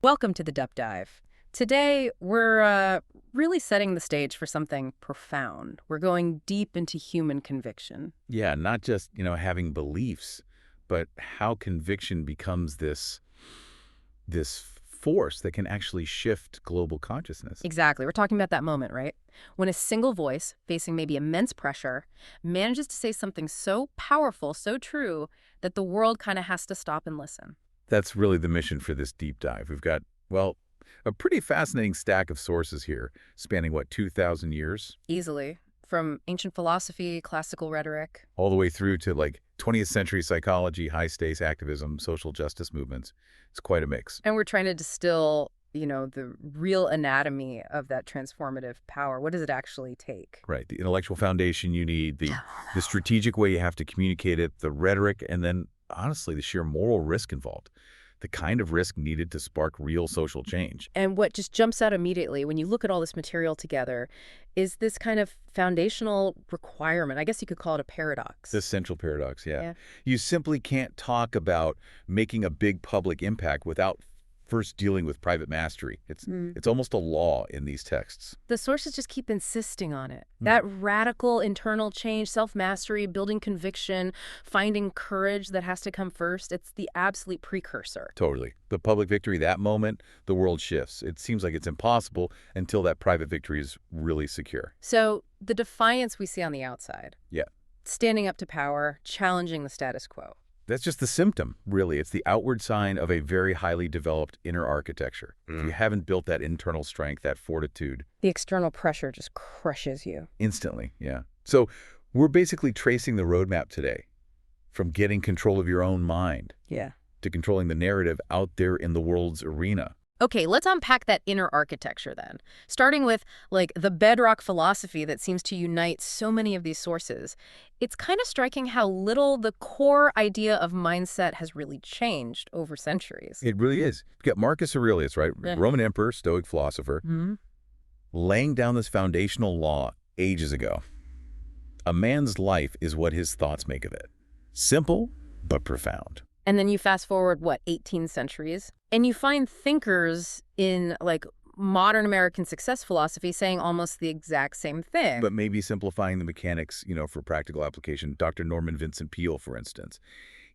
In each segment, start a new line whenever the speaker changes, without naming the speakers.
Welcome to the Deep Dive. Today, we're really setting the stage for something profound. We're going deep into human conviction.
Yeah, not just, having beliefs, but how conviction becomes this force that can actually shift global consciousness.
Exactly. We're talking about that moment, right? When a single voice, facing maybe immense pressure, manages to say something so powerful, so true, that the world kind of has to stop and listen.
That's really the mission for this deep dive. We've got, well, a pretty fascinating stack of sources here, spanning, what, 2,000 years?
Easily. From ancient philosophy, classical rhetoric.
All the way through to, 20th century psychology, high-stakes activism, social justice movements. It's quite a mix.
And we're trying to distill, the real anatomy of that transformative power. What does it actually take?
Right. The intellectual foundation you need, the strategic way you have to communicate it, the rhetoric, and then, honestly, the sheer moral risk involved. The kind of risk needed to spark real social change.
And what just jumps out immediately when you look at all this material together is this kind of foundational requirement. I guess you could call it a paradox.
The central paradox, yeah. You simply can't talk about making a big public impact without first dealing with private mastery. It's almost a law in these texts.
The sources just keep insisting on it. That radical internal change, self-mastery, building conviction, finding courage that has to come first, it's the absolute precursor.
Totally. The public victory, that moment, the world shifts. It seems like it's impossible until that private victory is really secure.
So the defiance we see on the outside.
Yeah.
Standing up to power, challenging the status quo.
That's just the symptom, really. It's the outward sign of a very highly developed inner architecture. If you haven't built that internal strength, that fortitude.
The external pressure just crushes you.
Instantly, yeah. So we're basically tracing the roadmap today, from getting control of your own mind to controlling the narrative out there in the world's arena.
Okay, let's unpack that inner architecture then. Starting with, the bedrock philosophy that seems to unite so many of these sources. It's kind of striking how little the core idea of mindset has really changed over centuries.
It really is. You've got Marcus Aurelius, right? Roman emperor, Stoic philosopher, laying down this foundational law ages ago. A man's life is what his thoughts make of it. Simple, but profound.
And then you fast forward, 18 centuries? And you find thinkers in, modern American success philosophy saying almost the exact same thing.
But maybe simplifying the mechanics, for practical application. Dr. Norman Vincent Peale, for instance.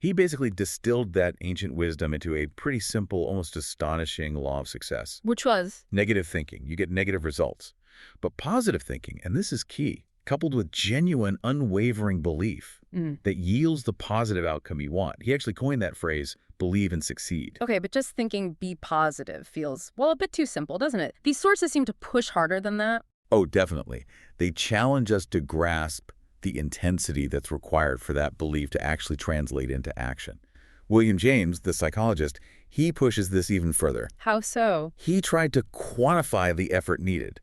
He basically distilled that ancient wisdom into a pretty simple, almost astonishing law of success.
Which was?
Negative thinking. You get negative results. But positive thinking, and this is key, coupled with genuine, unwavering belief that yields the positive outcome you want. He actually coined that phrase, believe and succeed.
Okay, but just thinking be positive feels, a bit too simple, doesn't it? These sources seem to push harder than that.
Oh, definitely. They challenge us to grasp the intensity that's required for that belief to actually translate into action. William James, the psychologist, he pushes this even further.
How so?
He tried to quantify the effort needed.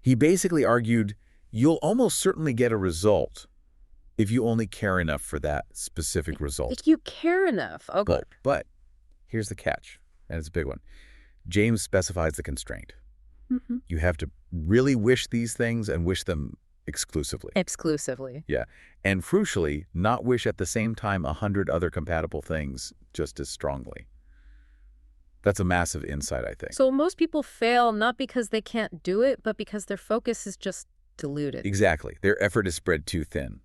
He basically argued, you'll almost certainly get a result if you only care enough for that specific result.
If you care enough, okay.
But here's the catch, and it's a big one. James specifies the constraint. You have to really wish these things and wish them exclusively.
Exclusively.
Yeah. And crucially, not wish at the same time 100 other compatible things just as strongly. That's a massive insight, I think.
So most people fail not because they can't do it, but because their focus is just diluted.
Exactly. Their effort is spread too thin.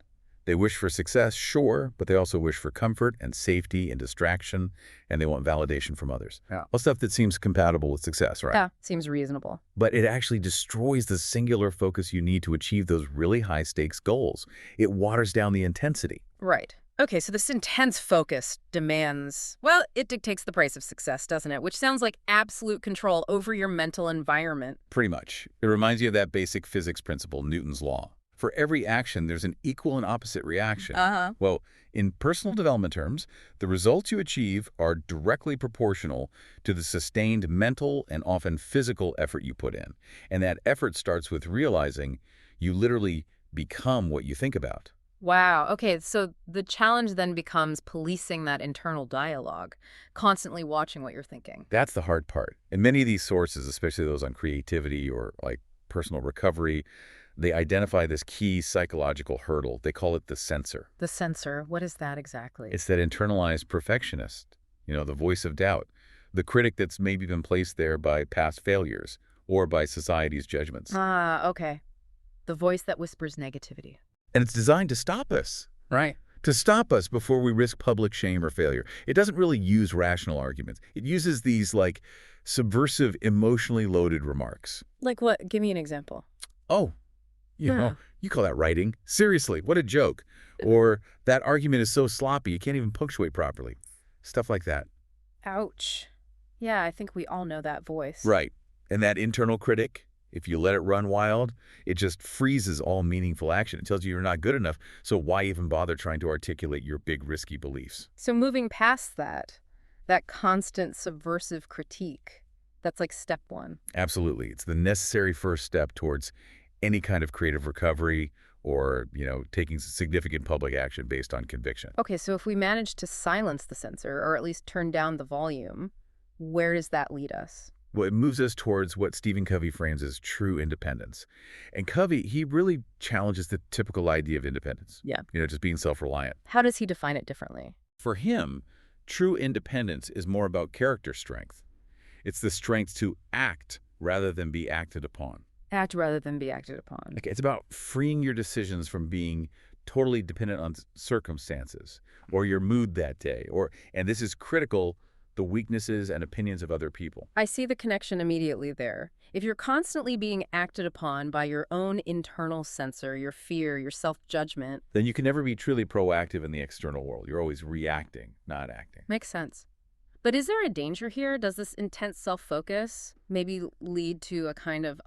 They wish for success, sure, but they also wish for comfort and safety and distraction, and they want validation from others.
Yeah.
All stuff that seems compatible with success, right?
Yeah, seems reasonable.
But it actually destroys the singular focus you need to achieve those really high-stakes goals. It waters down the intensity.
Right. Okay, so this intense focus demands, it dictates the price of success, doesn't it? Which sounds like absolute control over your mental environment.
Pretty much. It reminds you of that basic physics principle, Newton's law. For every action, there's an equal and opposite reaction. Well, in personal development terms, the results you achieve are directly proportional to the sustained mental and often physical effort you put in. And that effort starts with realizing you literally become what you think about.
Wow. Okay, so the challenge then becomes policing that internal dialogue, constantly watching what you're thinking.
That's the hard part. And many of these sources, especially those on creativity or personal recovery, they identify this key psychological hurdle. They call it the censor.
The censor, what is that exactly?
It's that internalized perfectionist, the voice of doubt. The critic that's maybe been placed there by past failures or by society's judgments.
Ah, okay. The voice that whispers negativity.
And it's designed to stop us.
Right.
To stop us before we risk public shame or failure. It doesn't really use rational arguments. It uses these, like, subversive, emotionally loaded remarks.
Like what? Give me an example.
Oh, you call that writing? Seriously, what a joke. Or that argument is so sloppy, you can't even punctuate properly. Stuff like that.
Ouch. Yeah, I think we all know that voice.
Right. And that internal critic, if you let it run wild, it just freezes all meaningful action. It tells you you're not good enough, so why even bother trying to articulate your big, risky beliefs?
So moving past that constant subversive critique, that's like step one.
Absolutely. It's the necessary first step towards any kind of creative recovery or, taking significant public action based on conviction.
Okay, so if we manage to silence the censor, or at least turn down the volume, where does that lead us?
Well, it moves us towards what Stephen Covey frames as true independence. And Covey, he really challenges the typical idea of independence.
Yeah.
Just being self-reliant.
How does he define it differently?
For him, true independence is more about character strength. It's the strength to act rather than be acted upon.
Act rather than be acted upon.
Okay, it's about freeing your decisions from being totally dependent on circumstances or your mood that day. And this is critical, the weaknesses and opinions of other people.
I see the connection immediately there. If you're constantly being acted upon by your own internal censor, your fear, your self-judgment,
then you can never be truly proactive in the external world. You're always reacting, not acting.
Makes sense. But is there a danger here? Does this intense self-focus maybe lead to a kind of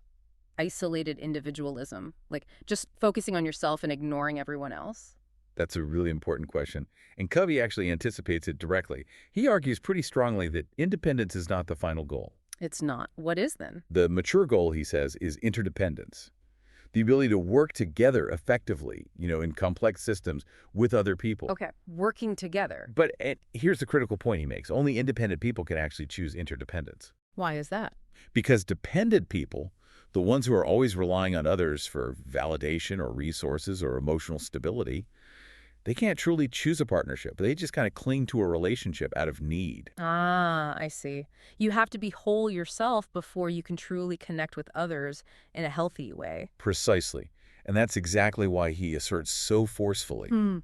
isolated individualism, like just focusing on yourself and ignoring everyone else?
That's a really important question. And Covey actually anticipates it directly. He argues pretty strongly that independence is not the final goal.
It's not. What is then?
The mature goal, he says, is interdependence. The ability to work together effectively, in complex systems with other people.
Okay, working together.
But here's the critical point he makes. Only independent people can actually choose interdependence.
Why is that?
Because dependent people, the ones who are always relying on others for validation or resources or emotional stability, they can't truly choose a partnership. They just kind of cling to a relationship out of need.
Ah, I see. You have to be whole yourself before you can truly connect with others in a healthy way.
Precisely. And that's exactly why he asserts so forcefully.
Hmm.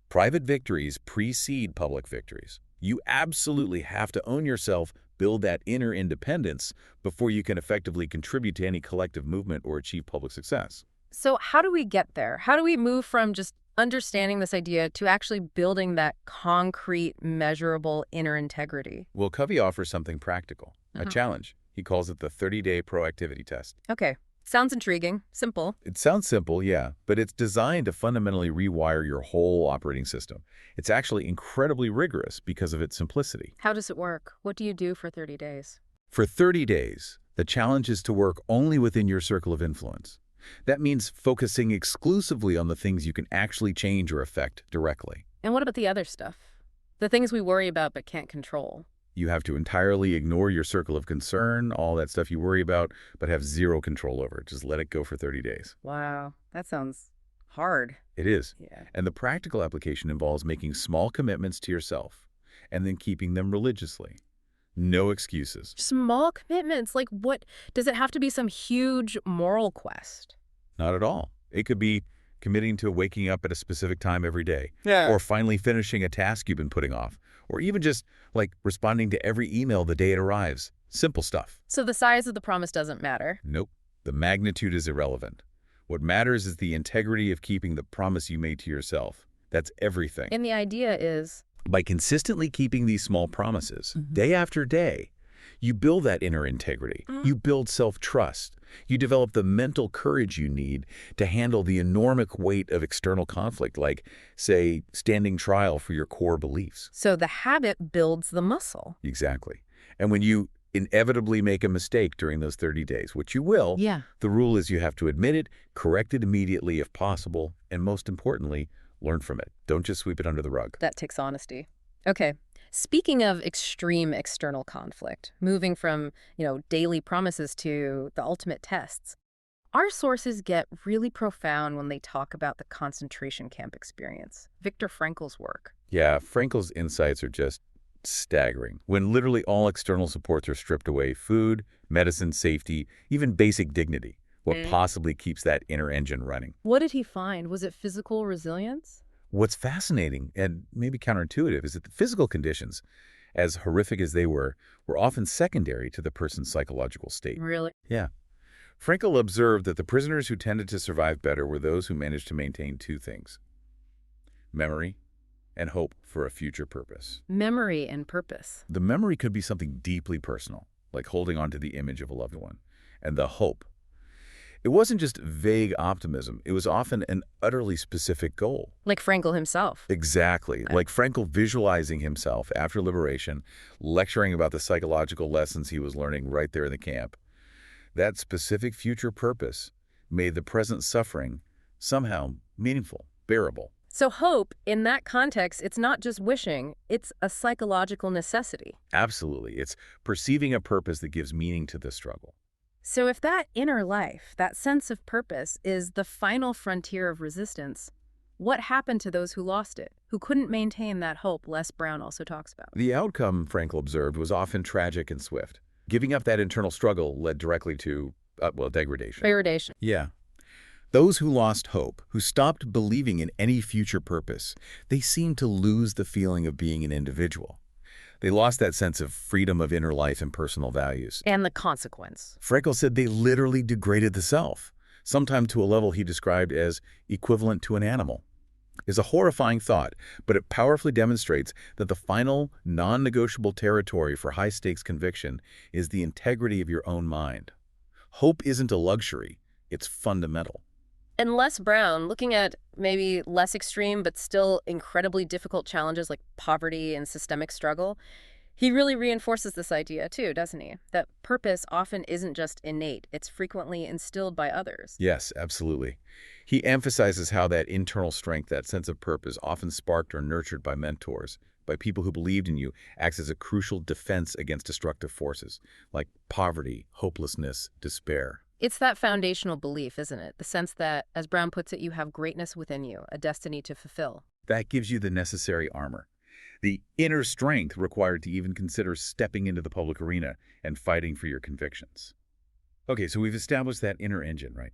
Private victories precede public victories. You absolutely have to own yourself, build that inner independence before you can effectively contribute to any collective movement or achieve public success.
So how do we get there? How do we move from just understanding this idea to actually building that concrete, measurable inner integrity?
Well, Covey offers something practical, a challenge. He calls it the 30-day proactivity test.
Okay. Sounds intriguing. Simple.
It sounds simple, yeah, but it's designed to fundamentally rewire your whole operating system. It's actually incredibly rigorous because of its simplicity.
How does it work? What do you do for 30 days?
For 30 days, the challenge is to work only within your circle of influence. That means focusing exclusively on the things you can actually change or affect directly.
And what about the other stuff? The things we worry about but can't control?
You have to entirely ignore your circle of concern, all that stuff you worry about, but have zero control over. Just let it go for 30 days.
Wow, that sounds hard.
It is.
Yeah.
And the practical application involves making small commitments to yourself and then keeping them religiously. No excuses.
Small commitments? Like what? Does it have to be some huge moral quest?
Not at all. It could be committing to waking up at a specific time every day.
Yeah.
Or finally finishing a task you've been putting off. Or even just, responding to every email the day it arrives. Simple stuff.
So the size of the promise doesn't matter?
Nope. The magnitude is irrelevant. What matters is the integrity of keeping the promise you made to yourself. That's everything.
And the idea is?
By consistently keeping these small promises, day after day, you build that inner integrity. You build self-trust. You develop the mental courage you need to handle the enormous weight of external conflict, like, say, standing trial for your core beliefs.
So the habit builds the muscle.
Exactly. And when you inevitably make a mistake during those 30 days, which you will, the rule is you have to admit it, correct it immediately if possible, and most importantly, learn from it. Don't just sweep it under the rug.
That takes honesty. Okay. Speaking of extreme external conflict, moving from, daily promises to the ultimate tests, our sources get really profound when they talk about the concentration camp experience, Viktor Frankl's work.
Yeah, Frankl's insights are just Staggering. When literally all external supports are stripped away, food, medicine, safety, even basic dignity, what possibly keeps that inner engine running?
What did he find? Was it physical resilience?
What's fascinating and maybe counterintuitive is that the physical conditions, as horrific as they were often secondary to the person's psychological state.
Really?
Yeah. Frankel observed that the prisoners who tended to survive better were those who managed to maintain two things: memory and hope for a future purpose.
Memory and purpose.
The memory could be something deeply personal, like holding on to the image of a loved one. And the hope. It wasn't just vague optimism. It was often an utterly specific goal.
Like Frankl himself.
Exactly. Like Frankel visualizing himself after liberation, lecturing about the psychological lessons he was learning right there in the camp. That specific future purpose made the present suffering somehow meaningful, bearable.
So hope, in that context, it's not just wishing, it's a psychological necessity.
Absolutely. It's perceiving a purpose that gives meaning to the struggle.
So if that inner life, that sense of purpose, is the final frontier of resistance, what happened to those who lost it, who couldn't maintain that hope Les Brown also talks about?
The outcome, Frankel observed, was often tragic and swift. Giving up that internal struggle led directly to, degradation.
Degradation.
Yeah. Those who lost hope, who stopped believing in any future purpose, they seemed to lose the feeling of being an individual. They lost that sense of freedom of inner life and personal values.
And the consequence.
Frankel said they literally degraded the self, sometimes to a level he described as equivalent to an animal. It's a horrifying thought, but it powerfully demonstrates that the final, non-negotiable territory for high-stakes conviction is the integrity of your own mind. Hope isn't a luxury, it's fundamental.
And Les Brown, looking at maybe less extreme but still incredibly difficult challenges like poverty and systemic struggle, he really reinforces this idea too, doesn't he? That purpose often isn't just innate, it's frequently instilled by others.
Yes, absolutely. He emphasizes how that internal strength, that sense of purpose, often sparked or nurtured by mentors, by people who believed in you, acts as a crucial defense against destructive forces like poverty, hopelessness, despair.
It's that foundational belief, isn't it? The sense that, as Brown puts it, you have greatness within you, a destiny to fulfill.
That gives you the necessary armor, the inner strength required to even consider stepping into the public arena and fighting for your convictions. Okay, so we've established that inner engine, right?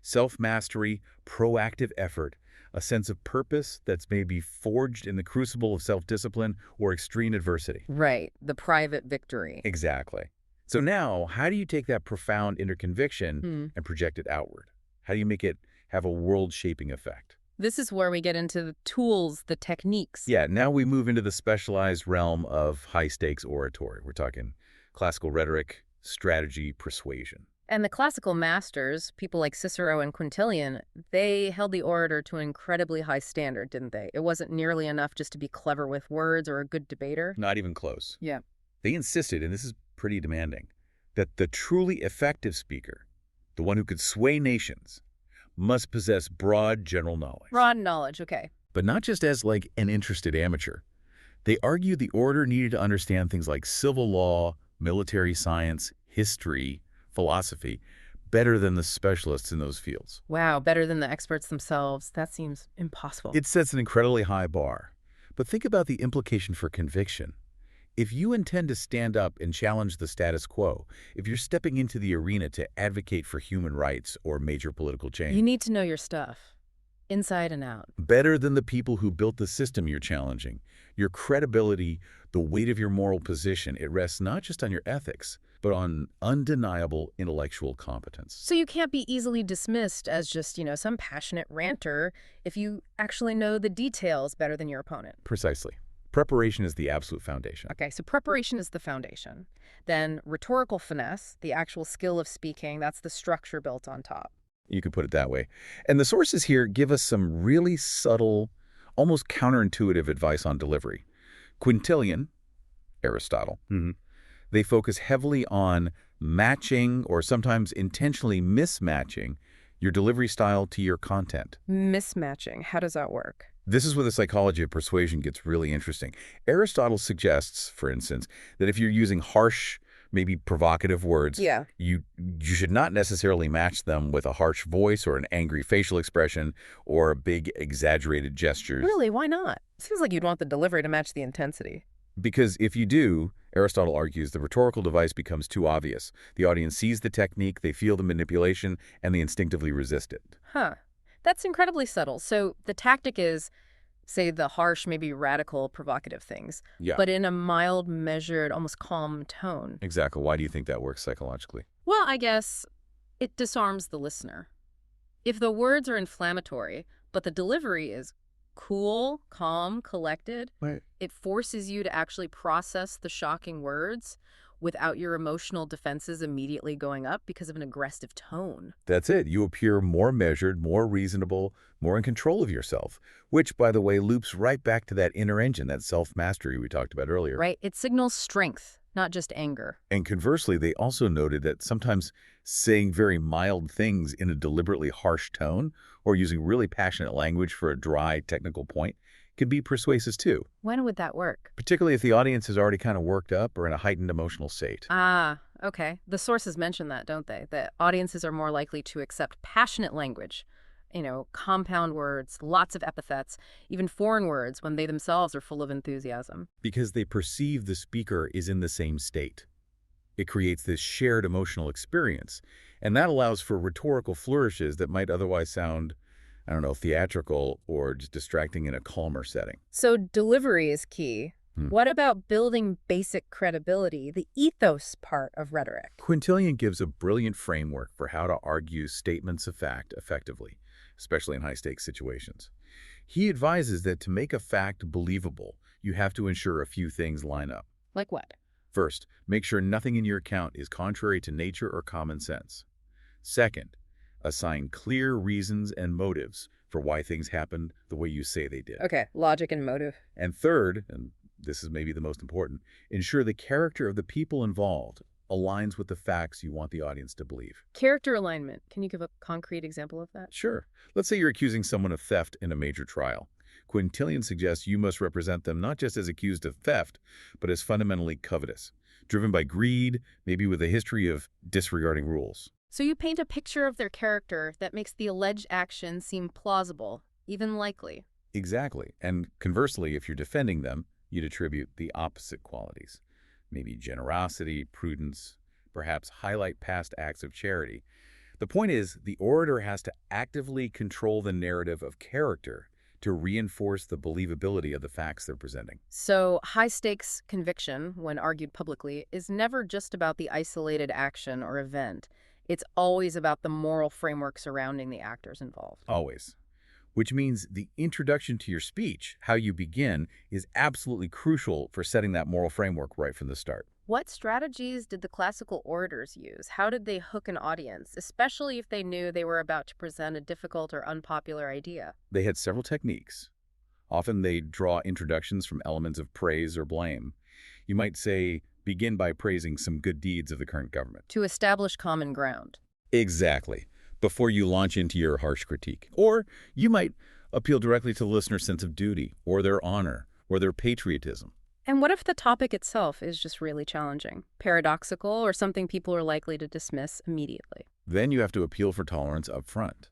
Self-mastery, proactive effort, a sense of purpose that's maybe forged in the crucible of self-discipline or extreme adversity.
Right, the private victory.
Exactly. So now, how do you take that profound inner conviction and project it outward? How do you make it have a world-shaping effect?
This is where we get into the tools, the techniques.
Yeah, now we move into the specialized realm of high-stakes oratory. We're talking classical rhetoric, strategy, persuasion.
And the classical masters, people like Cicero and Quintilian, they held the orator to an incredibly high standard, didn't they? It wasn't nearly enough just to be clever with words or a good debater.
Not even close.
Yeah.
They insisted, and this is pretty demanding, that the truly effective speaker, the one who could sway nations, must possess broad general knowledge.
Broad knowledge, okay.
But not just as like an interested amateur. They argued the orator needed to understand things like civil law, military science, history, philosophy, better than the specialists in those fields.
Wow, better than the experts themselves. That seems impossible.
It sets an incredibly high bar. But think about the implication for conviction. If you intend to stand up and challenge the status quo, if you're stepping into the arena to advocate for human rights or major political change,
you need to know your stuff, inside and out.
better than the people who built the system you're challenging. Your credibility, the weight of your moral position, it rests not just on your ethics, but on undeniable intellectual competence.
So you can't be easily dismissed as just, some passionate ranter if you actually know the details better than your opponent.
Precisely. Preparation is the absolute foundation.
Okay, so preparation is the foundation. Then rhetorical finesse, the actual skill of speaking, that's the structure built on top.
You could put it that way. And the sources here give us some really subtle, almost counterintuitive advice on delivery. Quintilian, Aristotle, they focus heavily on matching or sometimes intentionally mismatching your delivery style to your content.
Mismatching, how does that work?
This is where the psychology of persuasion gets really interesting. Aristotle suggests, for instance, that if you're using harsh, maybe provocative words, you should not necessarily match them with a harsh voice or an angry facial expression or a big exaggerated gesture.
Really, why not? Seems like you'd want the delivery to match the intensity.
Because if you do, Aristotle argues, the rhetorical device becomes too obvious. The audience sees the technique, they feel the manipulation, and they instinctively resist it.
Huh. That's incredibly subtle. So the tactic is, say, the harsh, maybe radical, provocative things,
Yeah,
but in a mild, measured, almost calm tone.
exactly. Why do you think that works psychologically?
Well, I guess it disarms the listener. If the words are inflammatory, but the delivery is cool, calm, collected,
Right.
it forces you to actually process the shocking words without your emotional defenses immediately going up because of an aggressive tone.
That's it. You appear more measured, more reasonable, more in control of yourself, which, by the way, loops right back to that inner engine, that self-mastery we talked about earlier.
Right? It signals strength, not just anger.
And conversely, they also noted that sometimes saying very mild things in a deliberately harsh tone or using really passionate language for a dry, technical point can be persuasive too,
When would that work?
particularly if the audience is already kind of worked up or in a heightened emotional state.
Ah, okay. The sources mention that, don't they? That audiences are more likely to accept passionate language, compound words, lots of epithets, even foreign words when they themselves are full of enthusiasm.
Because they perceive the speaker is in the same state. It creates this shared emotional experience, and that allows for rhetorical flourishes that might otherwise sound, I don't know, theatrical or just distracting in a calmer setting.
So delivery is key.
Hmm.
What about building basic credibility, the ethos part of rhetoric?
Quintilian gives a brilliant framework for how to argue statements of fact effectively, especially in high-stakes situations. He advises that to make a fact believable, you have to ensure a few things line up.
Like what?
First, make sure nothing in your account is contrary to nature or common sense. Second, assign clear reasons and motives for why things happened the way you say they did.
Okay, logic and motive.
And third, and this is maybe the most important, ensure the character of the people involved aligns with the facts you want the audience to believe.
Character alignment. Can you give a concrete example of that?
Sure. Let's say you're accusing someone of theft in a major trial. Quintilian suggests you must represent them not just as accused of theft, but as fundamentally covetous, driven by greed, maybe with a history of disregarding rules.
So you paint a picture of their character that makes the alleged action seem plausible, even likely.
Exactly. And conversely, if you're defending them, you'd attribute the opposite qualities. Maybe generosity, prudence, perhaps highlight past acts of charity. The point is, the orator has to actively control the narrative of character to reinforce the believability of the facts they're presenting.
So high-stakes conviction, when argued publicly, is never just about the isolated action or event. It's always about the moral framework surrounding the actors involved.
Always. Which means the introduction to your speech, how you begin, is absolutely crucial for setting that moral framework right from the start.
What strategies did the classical orators use? How did they hook an audience, especially if they knew they were about to present a difficult or unpopular idea?
They had several techniques. Often they draw introductions from elements of praise or blame. You might say, begin by praising some good deeds of the current government.
To establish common ground.
Exactly. Before you launch into your harsh critique. Or you might appeal directly to the listener's sense of duty, or their honor, or their patriotism.
And what if the topic itself is just really challenging, paradoxical, or something people are likely to dismiss immediately?
Then you have to appeal for tolerance up front.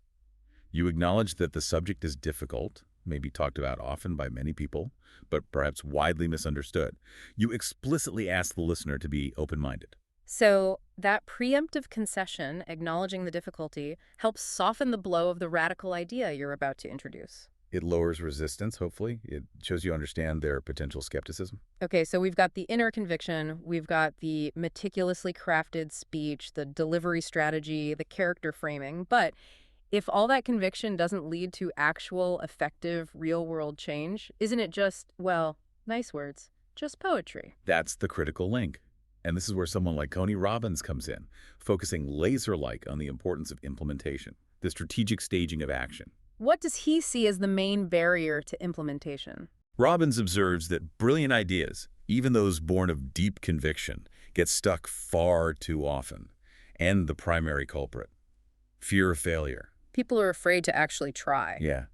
You acknowledge that the subject is difficult, maybe talked about often by many people, but perhaps widely misunderstood. You explicitly ask the listener to be open-minded.
So that preemptive concession, acknowledging the difficulty, helps soften the blow of the radical idea you're about to introduce.
It lowers resistance, hopefully. It shows you understand their potential skepticism.
Okay, so we've got the inner conviction, we've got the meticulously crafted speech, the delivery strategy, the character framing, but if all that conviction doesn't lead to actual, effective, real-world change, isn't it just, well, nice words, just poetry?
That's the critical link. And this is where someone like Tony Robbins comes in, focusing laser-like on the importance of implementation, the strategic staging of action.
What does he see as the main barrier to implementation?
Robbins observes that brilliant ideas, even those born of deep conviction, get stuck far too often. And the primary culprit, fear of failure.
People are afraid to actually try.
Yeah.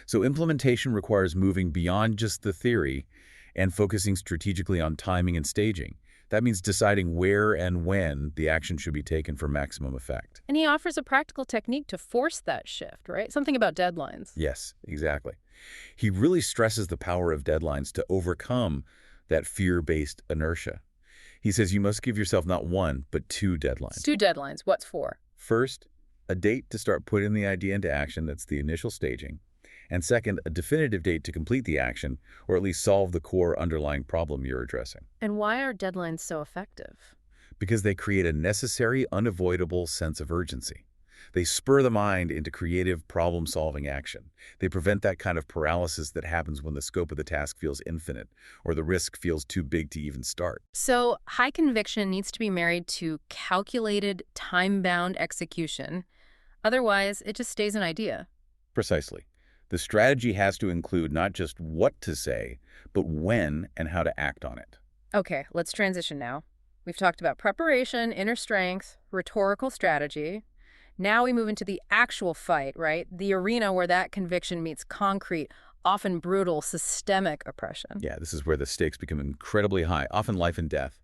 So implementation requires moving beyond just the theory and focusing strategically on timing and staging. That means deciding where and when the action should be taken for maximum effect.
And he offers a practical technique to force that shift, right? Something about deadlines.
Yes, exactly. He really stresses the power of deadlines to overcome that fear-based inertia. He says you must give yourself not one, but two deadlines.
Two deadlines. What's for?
First, a date to start putting the idea into action, that's the initial staging. And second, a definitive date to complete the action, or at least solve the core underlying problem you're addressing.
And why are deadlines so effective?
Because they create a necessary, unavoidable sense of urgency. They spur the mind into creative, problem-solving action. They prevent that kind of paralysis that happens when the scope of the task feels infinite, or the risk feels too big to even start.
So high conviction needs to be married to calculated, time-bound execution. Otherwise, it just stays an idea.
Precisely. The strategy has to include not just what to say, but when and how to act on it.
Okay, let's transition now. We've talked about preparation, inner strength, rhetorical strategy. Now we move into the actual fight, right? The arena where that conviction meets concrete, often brutal, systemic oppression.
Yeah, this is where the stakes become incredibly high, often life and death.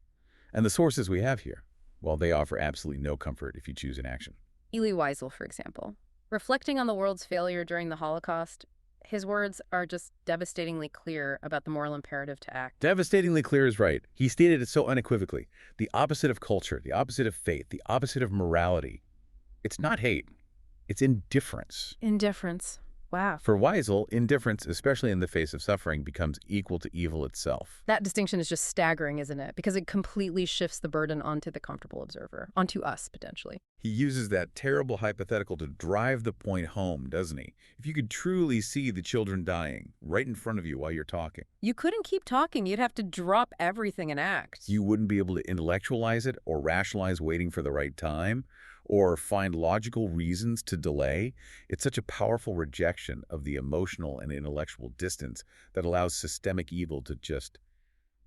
And the sources we have here, well, they offer absolutely no comfort if you choose inaction.
Elie Wiesel, for example. Reflecting on the world's failure during the Holocaust, his words are just devastatingly clear about the moral imperative to act.
Devastatingly clear is right. He stated it so unequivocally. The opposite of culture, the opposite of faith, the opposite of morality. It's not hate. It's indifference.
Indifference. Wow.
For Wiesel, indifference, especially in the face of suffering, becomes equal to evil itself.
That distinction is just staggering, isn't it? Because it completely shifts the burden onto the comfortable observer, onto us, potentially.
He uses that terrible hypothetical to drive the point home, doesn't he? If you could truly see the children dying right in front of you while you're talking,
You couldn't keep talking. You'd have to drop everything and act.
you wouldn't be able to intellectualize it or rationalize waiting for the right time or find logical reasons to delay. It's such a powerful rejection of the emotional and intellectual distance that allows systemic evil to just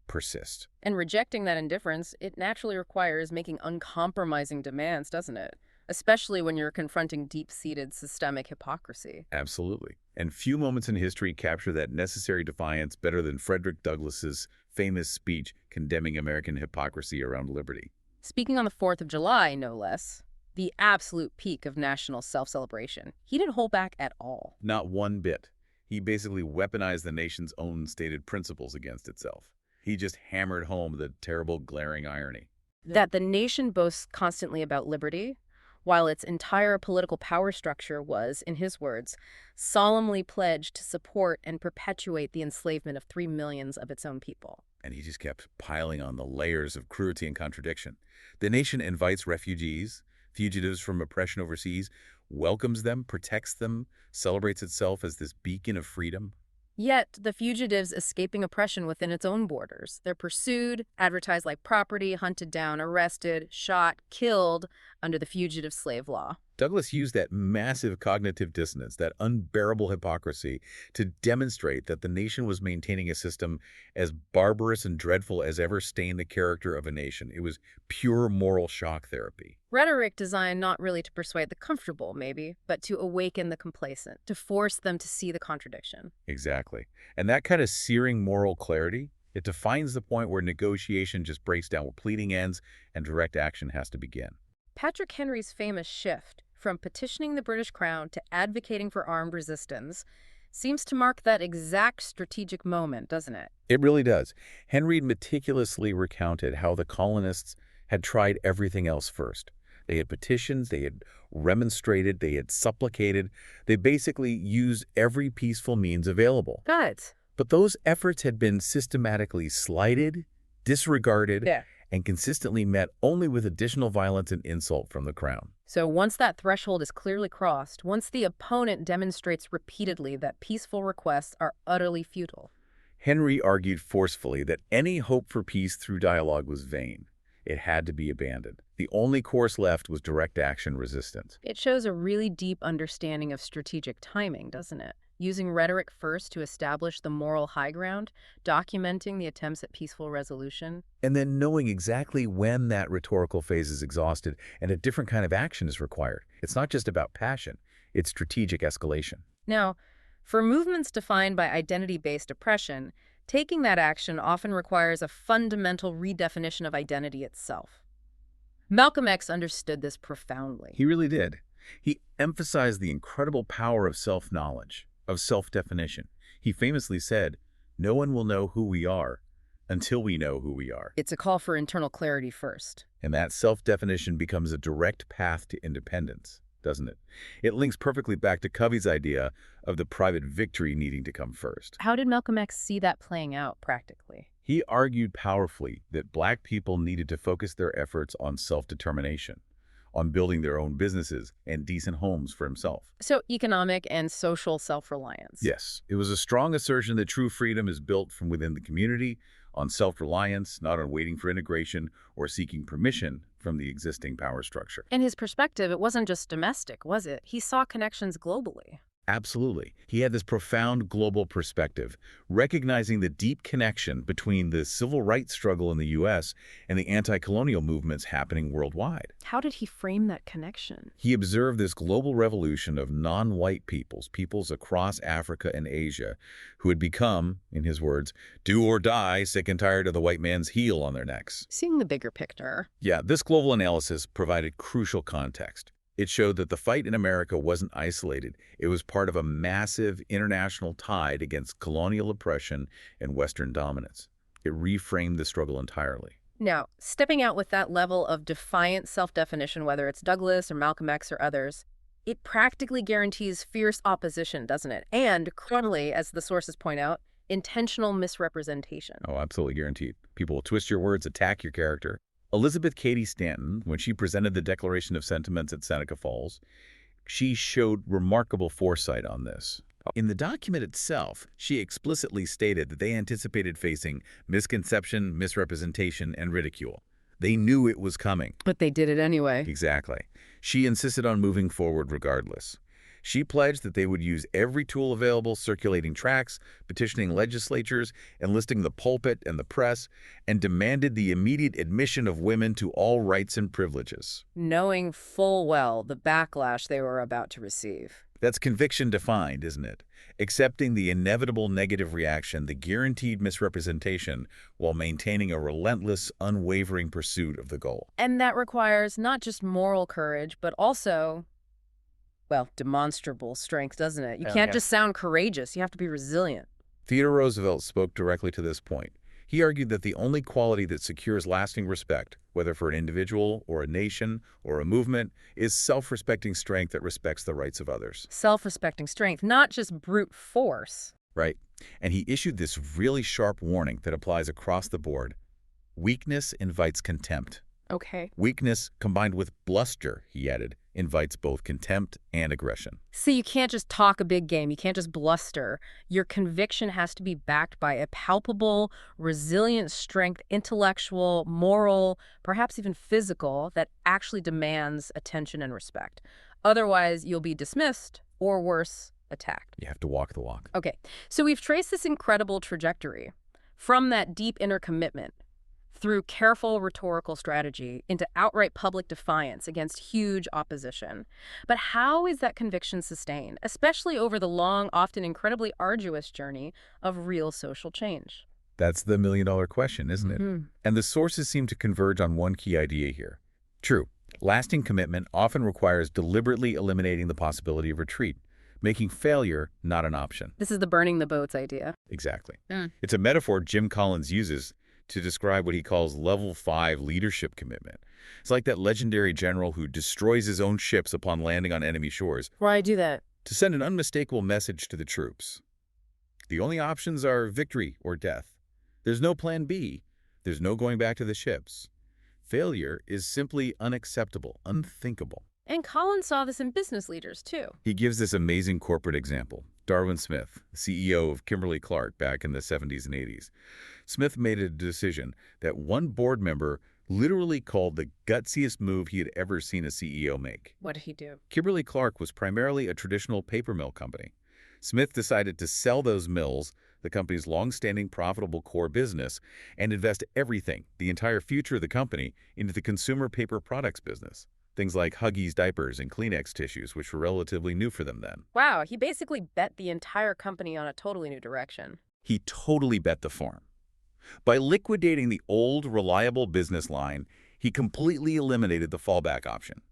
persist.
And rejecting that indifference, it naturally requires making uncompromising demands, doesn't it? Especially when you're confronting deep-seated systemic hypocrisy.
Absolutely. And few moments in history capture that necessary defiance better than Frederick Douglass's famous speech condemning American hypocrisy around liberty.
Speaking on the 4th of July, no less, the absolute peak of national self-celebration, he didn't hold back at all.
Not one bit. He basically weaponized the nation's own stated principles against itself. He just hammered home the terrible, glaring irony.
That the nation boasts constantly about liberty, while its entire political power structure was, in his words, solemnly pledged to support and perpetuate the enslavement of 3 million of its own people.
And he just kept piling on the layers of cruelty and contradiction. The nation invites refugees, fugitives from oppression overseas, welcomes them, protects them, celebrates itself as this beacon of freedom.
Yet, the fugitives escaping oppression within its own borders. They're pursued, advertised like property, hunted down, arrested, shot, killed under the fugitive slave law.
Douglass used that massive cognitive dissonance, that unbearable hypocrisy, to demonstrate that the nation was maintaining a system as barbarous and dreadful as ever stained the character of a nation. It was pure moral shock therapy.
Rhetoric designed not really to persuade the comfortable, maybe, but to awaken the complacent, to force them to see the contradiction.
Exactly. And that kind of searing moral clarity, it defines the point where negotiation just breaks down, where pleading ends and direct action has to begin.
Patrick Henry's famous shift from petitioning the British Crown to advocating for armed resistance seems to mark that exact strategic moment, doesn't it?
It really does. Henry meticulously recounted how the colonists had tried everything else first. They had petitioned, they had remonstrated, they had supplicated. They basically used every peaceful means available.
Good.
But those efforts had been systematically slighted, disregarded, and consistently met only with additional violence and insult from the Crown.
So once that threshold is clearly crossed, once the opponent demonstrates repeatedly that peaceful requests are utterly futile,
Henry argued forcefully that any hope for peace through dialogue was vain. It had to be abandoned. The only course left was direct action resistance.
it shows a really deep understanding of strategic timing, doesn't it? Using rhetoric first to establish the moral high ground, documenting the attempts at peaceful resolution.
And then knowing exactly when that rhetorical phase is exhausted and a different kind of action is required. It's not just about passion, it's strategic escalation.
Now, for movements defined by identity-based oppression, taking that action often requires a fundamental redefinition of identity itself. Malcolm X understood this profoundly.
He really did. He emphasized the incredible power of self-knowledge, of self-definition. He famously said, "No one will know who we are until we know who we are.
It's a call for internal clarity first.
And that self-definition becomes a direct path to independence, doesn't it? It links perfectly back to Covey's idea of the private victory needing to come first.
How did Malcolm X see that playing out practically?
He argued powerfully that Black people needed to focus their efforts on self-determination, on building their own businesses and decent homes for himself.
So economic and social self-reliance.
Yes, it was a strong assertion that true freedom is built from within the community, on self-reliance, not on waiting for integration or seeking permission from the existing power structure.
In his perspective, it wasn't just domestic, was it? He saw connections globally.
Absolutely. He had this profound global perspective, recognizing the deep connection between the civil rights struggle in the U.S. and the anti-colonial movements happening worldwide.
How did he frame that connection?
He observed this global revolution of non-white peoples across Africa and Asia, who had become, in his words, do or die, sick and tired of the white man's heel on their necks.
Seeing the bigger picture.
Yeah, this global analysis provided crucial context. It showed that the fight in America wasn't isolated. It was part of a massive international tide against colonial oppression and Western dominance. It reframed the struggle entirely.
Now, stepping out with that level of defiant self-definition, whether it's Douglas or Malcolm X or others, it practically guarantees fierce opposition, doesn't it? And, chronically, as the sources point out, intentional misrepresentation.
Oh, absolutely guaranteed. People will twist your words, attack your character. Elizabeth Cady Stanton, when she presented the Declaration of Sentiments at Seneca Falls, she showed remarkable foresight on this. In the document itself, she explicitly stated that they anticipated facing misconception, misrepresentation, and ridicule. They knew it was coming.
But they did it anyway.
Exactly. She insisted on moving forward regardless. She pledged that they would use every tool available, circulating tracts, petitioning legislatures, enlisting the pulpit and the press, and demanded the immediate admission of women to all rights and privileges.
Knowing full well the backlash they were about to receive.
That's conviction defined, isn't it? Accepting the inevitable negative reaction, the guaranteed misrepresentation, while maintaining a relentless, unwavering pursuit of the goal.
And that requires not just moral courage, but also, well, demonstrable strength, doesn't it? You can't just sound courageous. You have to be resilient.
Theodore Roosevelt spoke directly to this point. He argued that the only quality that secures lasting respect, whether for an individual or a nation or a movement, is self-respecting strength that respects the rights of others.
Self-respecting strength, not just brute force.
Right. And he issued this really sharp warning that applies across the board. Weakness invites contempt.
Okay.
Weakness combined with bluster, he added, invites both contempt and aggression.
See, you can't just talk a big game. You can't just bluster. Your conviction has to be backed by a palpable, resilient strength, intellectual, moral, perhaps even physical, that actually demands attention and respect. Otherwise, you'll be dismissed, or worse, attacked.
You have to walk the walk.
Okay, so we've traced this incredible trajectory from that deep inner commitment through careful rhetorical strategy into outright public defiance against huge opposition. But how is that conviction sustained, especially over the long, often incredibly arduous journey of real social change?
That's the million-dollar question, isn't it? And the sources seem to converge on one key idea here. True, lasting commitment often requires deliberately eliminating the possibility of retreat, making failure not an option.
This is the burning the boats idea.
Exactly. It's a metaphor Jim Collins uses to describe what he calls level 5 leadership commitment. It's like that legendary general who destroys his own ships upon landing on enemy shores.
Why do that?
To send an unmistakable message to the troops. The only options are victory or death. There's no plan B. There's no going back to the ships. Failure is simply unacceptable, unthinkable.
And Collins saw this in business leaders, too.
He gives this amazing corporate example. Darwin Smith, CEO of Kimberly-Clark back in the 70s and 80s. Smith made a decision that one board member literally called the gutsiest move he had ever seen a CEO make.
What did he do?
Kimberly-Clark was primarily a traditional paper mill company. Smith decided to sell those mills, the company's long-standing profitable core business, and invest everything, the entire future of the company, into the consumer paper products business. Things like Huggies diapers and Kleenex tissues, which were relatively new for them then.
Wow, he basically bet the entire company on a totally new direction.
He totally bet the farm. By liquidating the old, reliable business line, he completely eliminated the fallback option.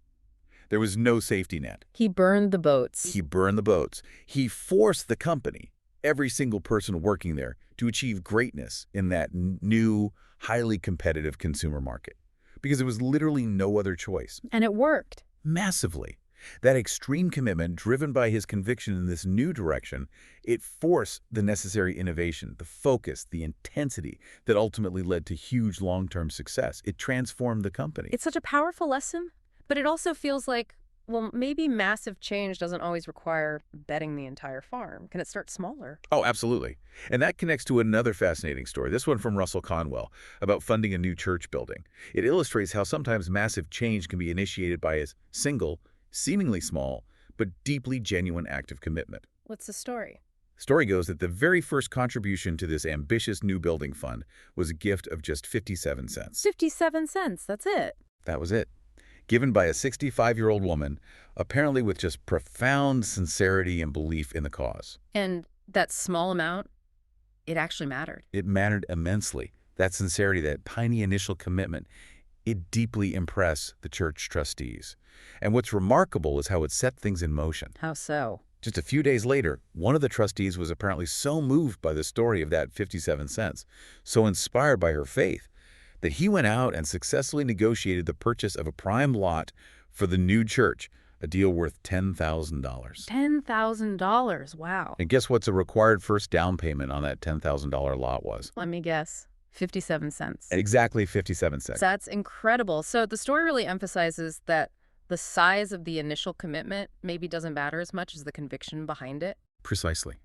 There was no safety net.
He burned the boats.
He burned the boats. He forced the company, every single person working there to achieve greatness in that new, highly competitive consumer market. Because there was literally no other choice.
And it worked.
Massively. That extreme commitment, driven by his conviction in this new direction, it forced the necessary innovation, the focus, the intensity that ultimately led to huge long-term success. It transformed the company.
It's such a powerful lesson, but it also feels like, well, maybe massive change doesn't always require betting the entire farm. Can it start smaller?
Oh, absolutely. And that connects to another fascinating story, this one from Russell Conwell, about funding a new church building. It illustrates how sometimes massive change can be initiated by a single, seemingly small, but deeply genuine act of commitment.
What's the story?
Story goes that the very first contribution to this ambitious new building fund was a gift of just 57 cents.
57 cents, that's it.
That was it. Given by a 65-year-old woman, apparently with just profound sincerity and belief in the cause.
And that small amount, it actually mattered.
It mattered immensely. That sincerity, that tiny initial commitment, it deeply impressed the church trustees. And what's remarkable is how it set things in motion.
How so?
Just a few days later, one of the trustees was apparently so moved by the story of that 57 cents, so inspired by her faith, that he went out and successfully negotiated the purchase of a prime lot for the new church, a deal worth $10,000.
$10,000, wow.
And guess what's a required first down payment on that $10,000 lot was?
Let me guess. 57 cents.
Exactly 57 cents.
That's incredible. So the story really emphasizes that the size of the initial commitment maybe doesn't matter as much as the conviction behind it.
Precisely.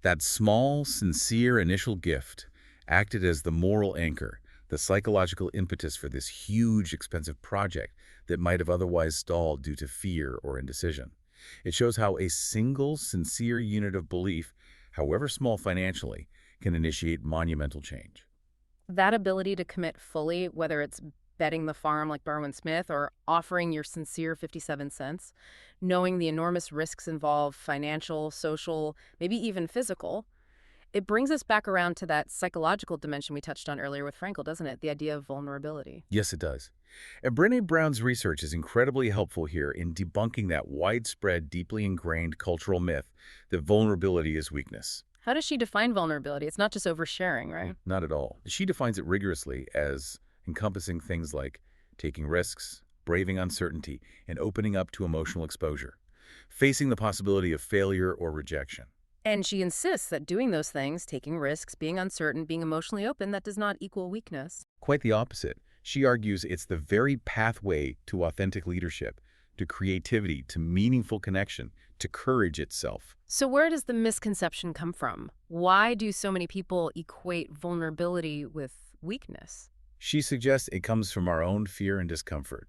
That small, sincere initial gift acted as the moral anchor, the psychological impetus for this huge, expensive project that might have otherwise stalled due to fear or indecision. It shows how a single, sincere unit of belief, however small financially, can initiate monumental change.
That ability to commit fully, whether it's betting the farm like Barwin Smith or offering your sincere 57 cents, knowing the enormous risks involved, financial, social, maybe even physical, it brings us back around to that psychological dimension we touched on earlier with Frankl, doesn't it? The idea of vulnerability.
Yes, it does. And Brené Brown's research is incredibly helpful here in debunking that widespread, deeply ingrained cultural myth that vulnerability is weakness.
How does she define vulnerability? It's not just oversharing, right?
Not at all. She defines it rigorously as encompassing things like taking risks, braving uncertainty, and opening up to emotional exposure, facing the possibility of failure or rejection.
And she insists that doing those things, taking risks, being uncertain, being emotionally open, that does not equal weakness.
Quite the opposite. She argues it's the very pathway to authentic leadership, to creativity, to meaningful connection, to courage itself.
So where does the misconception come from? Why do so many people equate vulnerability with weakness?
She suggests it comes from our own fear and discomfort.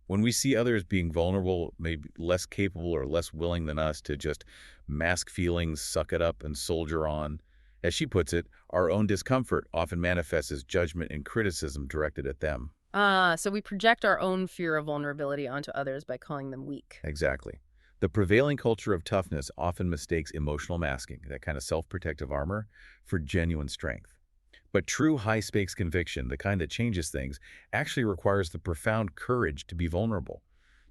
When we see others being vulnerable, maybe less capable or less willing than us to just mask feelings, suck it up, and soldier on, as she puts it, our own discomfort often manifests as judgment and criticism directed at them.
So we project our own fear of vulnerability onto others by calling them weak.
Exactly. The prevailing culture of toughness often mistakes emotional masking, that kind of self-protective armor, for genuine strength. But true high-stakes conviction, the kind that changes things, actually requires the profound courage to be vulnerable,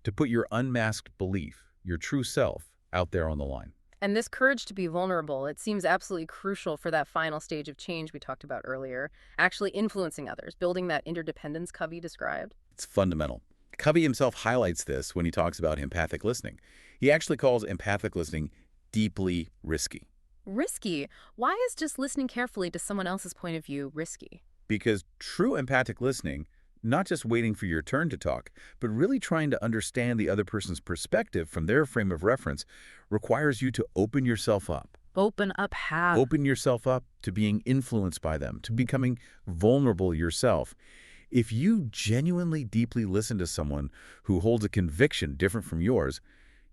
to put your unmasked belief, your true self, out there on the line.
And this courage to be vulnerable, it seems absolutely crucial for that final stage of change we talked about earlier, actually influencing others, building that interdependence Covey described.
It's fundamental. Covey himself highlights this when he talks about empathic listening. He actually calls empathic listening deeply risky.
Risky? Why is just listening carefully to someone else's point of view risky?
Because true empathic listening, not just waiting for your turn to talk, but really trying to understand the other person's perspective from their frame of reference, requires you to open yourself up.
Open up how?
Open yourself up to being influenced by them, to becoming vulnerable yourself. If you genuinely deeply listen to someone who holds a conviction different from yours,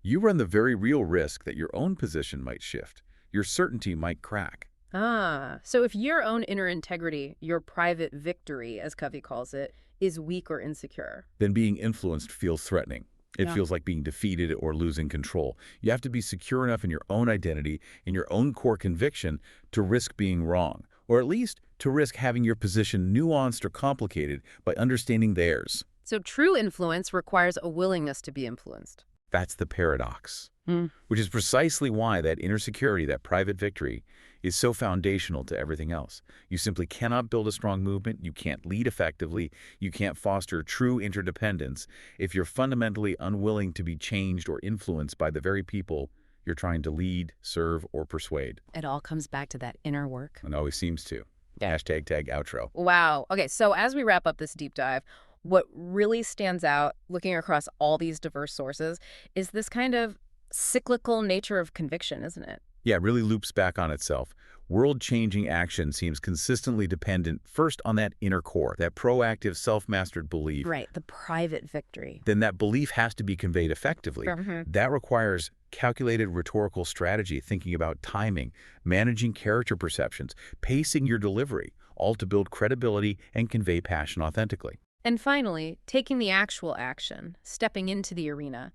you run the very real risk that your own position might shift. Your certainty might crack.
So if your own inner integrity, your private victory, as Covey calls it, is weak or insecure,
then being influenced feels threatening. It feels like being defeated or losing control. You have to be secure enough in your own identity, in your own core conviction, to risk being wrong, or at least to risk having your position nuanced or complicated by understanding theirs.
So true influence requires a willingness to be influenced.
That's the paradox,
Hmm.
which is precisely why that inner security, that private victory, is so foundational to everything else. You simply cannot build a strong movement, you can't lead effectively, you can't foster true interdependence if you're fundamentally unwilling to be changed or influenced by the very people you're trying to lead, serve, or persuade.
It all comes back to that inner work.
And always seems to. Hashtag tag outro.
Wow. Okay, so as we wrap up this deep dive, what really stands out looking across all these diverse sources is this kind of cyclical nature of conviction, isn't it?
Yeah, it really loops back on itself. World-changing action seems consistently dependent first on that inner core, that proactive, self-mastered belief.
Right, the private victory.
Then that belief has to be conveyed effectively. That requires calculated rhetorical strategy, thinking about timing, managing character perceptions, pacing your delivery, all to build credibility and convey passion authentically.
And finally, taking the actual action, stepping into the arena,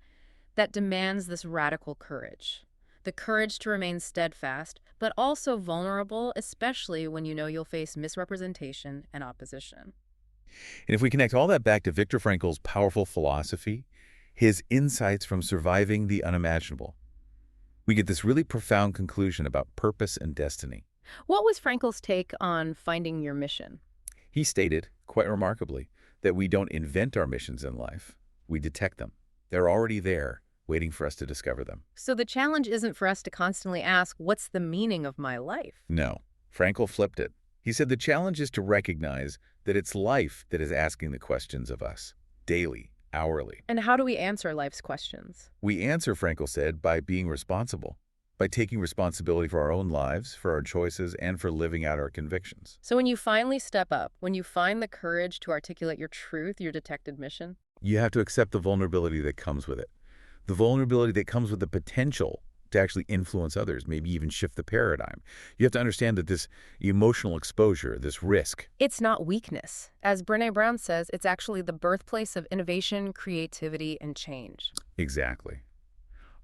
that demands this radical courage. The courage to remain steadfast, but also vulnerable, especially when you know you'll face misrepresentation and opposition.
And if we connect all that back to Viktor Frankl's powerful philosophy, his insights from surviving the unimaginable, we get this really profound conclusion about purpose and destiny.
What was Frankl's take on finding your mission?
He stated, quite remarkably, that we don't invent our missions in life, we detect them. They're already there, waiting for us to discover them.
So the challenge isn't for us to constantly ask, what's the meaning of my life?
No. Frankl flipped it. He said the challenge is to recognize that it's life that is asking the questions of us, daily, hourly.
And how do we answer life's questions?
We answer, Frankl said, by being responsible, by taking responsibility for our own lives, for our choices, and for living out our convictions.
So when you finally step up, when you find the courage to articulate your truth, your detected mission,
You have to accept the vulnerability that comes with it. The vulnerability that comes with the potential to actually influence others, maybe even shift the paradigm. You have to understand that this emotional exposure, this risk,
it's not weakness. As Brené Brown says, it's actually the birthplace of innovation, creativity, and change.
exactly.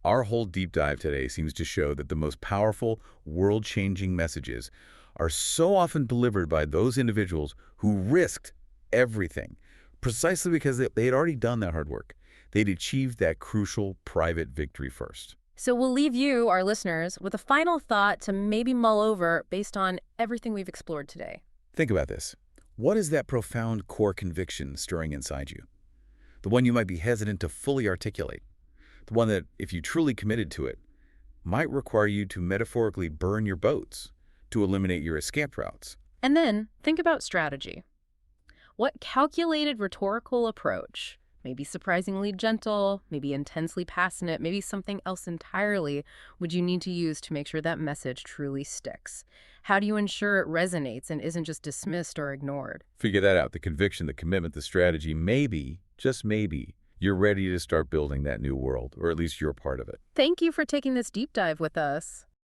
Our whole deep dive today seems to show that the most powerful, world-changing messages are so often delivered by those individuals who risked everything, precisely because they had already done that hard work. They'd achieved that crucial private victory first.
So we'll leave you, our listeners, with a final thought to maybe mull over based on everything we've explored today.
Think about this. What is that profound core conviction stirring inside you? The one you might be hesitant to fully articulate. The one that, if you truly committed to it, might require you to metaphorically burn your boats, to eliminate your escape routes.
And then think about strategy. What calculated rhetorical approach, maybe surprisingly gentle, maybe intensely passionate, maybe something else entirely, would you need to use to make sure that message truly sticks? How do you ensure it resonates and isn't just dismissed or ignored?
Figure that out, the conviction, the commitment, the strategy. Maybe, just maybe, you're ready to start building that new world, or at least you're part of it.
Thank you for taking this deep dive with us.